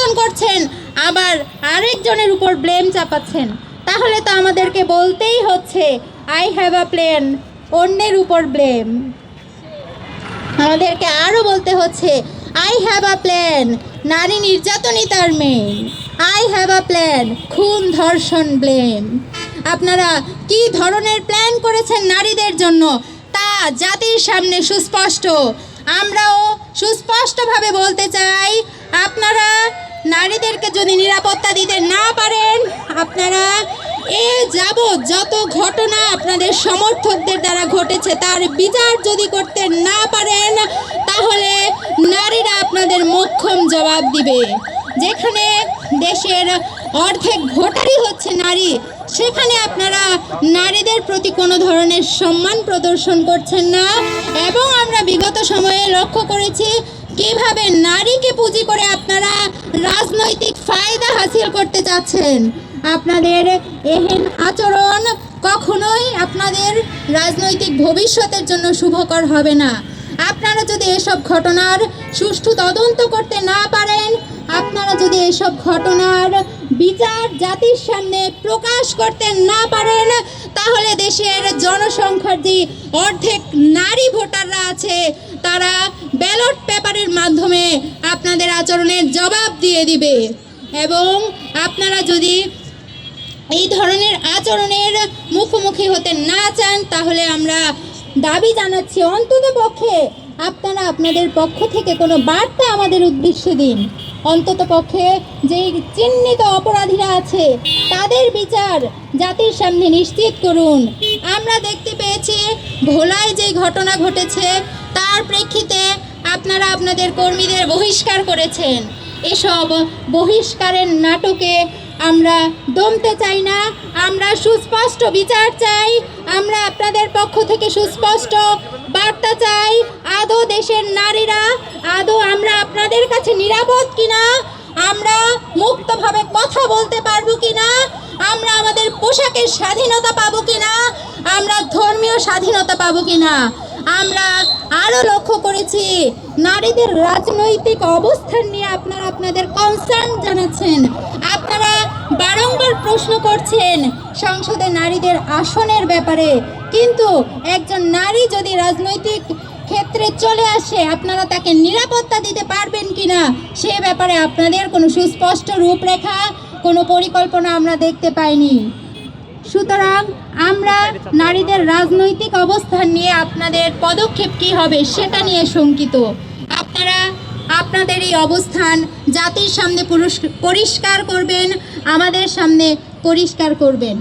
সমর্থন করছেন, আবার আরেকজনের উপর ব্লেম চাপাচ্ছেন। তাহলে তো আমাদেরকে বলতেই হচ্ছে আই হ্যাভ আ প্ল্যান, অন্যের উপর ব্লেম। আমাদেরকে আরও বলতে হচ্ছে আই হ্যাভ আ প্ল্যান, নারী নির্যাতনই তার মেয়ে। আই হ্যাভ আ প্ল্যান, খুন ধর্ষণ ব্লেম। আপনারা কি ধরনের প্ল্যান করেছেন নারীদের জন্য তা জাতির সামনে সুস্পষ্ট। আমরাও সুস্পষ্টভাবে বলতে চাই, আপনারা নারীদেরকে যদি নিরাপত্তা দিতে না পারেন, আপনারা যাবৎ যত ঘটনা আপনাদের সমর্থকদের দ্বারা ঘটেছে তার বিচার যদি করতে না পারেন, তাহলে নারীরা আপনাদের মোক্ষম জবাব দিবে। যেখানে দেশের অর্ধেক ভোটারই হচ্ছে নারী, সেখানে আপনারা নারীদের প্রতি কোনো ধরনের সম্মান প্রদর্শন করছেন না। এবং আমরা বিগত সময়ে লক্ষ্য করেছি কিভাবে নারীকে পুঁজি করে আপনারা রাজনৈতিক ফায়দা হাসিল করতে চাচ্ছেন। আপনাদের এহেন আচরণ কখনোই আপনাদের রাজনৈতিক ভবিষ্যতের জন্য শুভকর হবে না। আপনারা যদি এসব ঘটনার সুষ্ঠু তদন্ত করতে না পারেন, আপনারা যদি এসব ঘটনার বিচার জাতির সামনে প্রকাশ করতে না পারেন, তাহলে দেশের জনসংখ্যার যে অর্ধেক নারী ভোটাররা আছে তারা ব্যালট পেপারের মাধ্যমে আপনাদের আচরণের জবাব দিয়ে দিবে। এবং আপনারা যদি এই ধরনের আচরণের মুখোমুখি হতে না চান, তাহলে আমরা দাবি জানাচ্ছি অন্ততপক্ষে আপনারা আপনাদের পক্ষ থেকে কোনো বার্তা আমাদের উদ্দেশ্যে দিন। অন্ততপক্ষে যেই চিহ্নিত অপরাধীরা আছে তাদের বিচার জাতির সামনে নিশ্চিত করুন। আমরা দেখতে পেয়েছি ভোলায় যেই ঘটনা ঘটেছে তার প্রেক্ষিতে আপনারা আপনাদের কর্মীদের বহিষ্কার করেছেন। এসব বহিষ্কারের নাটকে আমরা দমতে চাই না। আমরা সুস্পষ্ট বিচার চাই। আমরা আপনাদের পক্ষ থেকে সুস্পষ্ট বার্তা চাই। আদৌ দেশের নারীরা আমরা আপনাদের কাছে নিরাপদ কিনা, আমরা মুক্তভাবে কথা বলতে পারবো কিনা, আমরা আমাদের পোশাকের স্বাধীনতা পাবো কিনা, আমরা ধর্মীয় স্বাধীনতা পাবো কিনা। আমরা আরও লক্ষ্য করেছি নারীদের রাজনৈতিক অবস্থান নিয়ে আপনারা আপনাদের কনসার্ন জানাচ্ছেন। আপনারা বারংবার প্রশ্ন করছেন সংসদে নারীদের আসনের ব্যাপারে, কিন্তু একজন নারী যদি রাজনৈতিক ক্ষেত্রে চলে আসে আপনারা তাকে নিরাপত্তা দিতে পারবেন কিনা সে ব্যাপারে আপনাদের কোনো সুস্পষ্ট রূপরেখা, কোনো পরিকল্পনা আমরা দেখতে পাইনি। সুতরাং আমরা নারীদের রাজনৈতিক অবস্থান নিয়ে আপনাদের পদক্ষেপ কী হবে সেটা নিয়ে শঙ্কিত। আপনারা আপনাদের এই অবস্থান জাতির সামনে পরিষ্কার করবেন, আমাদের সামনে পরিষ্কার করবেন।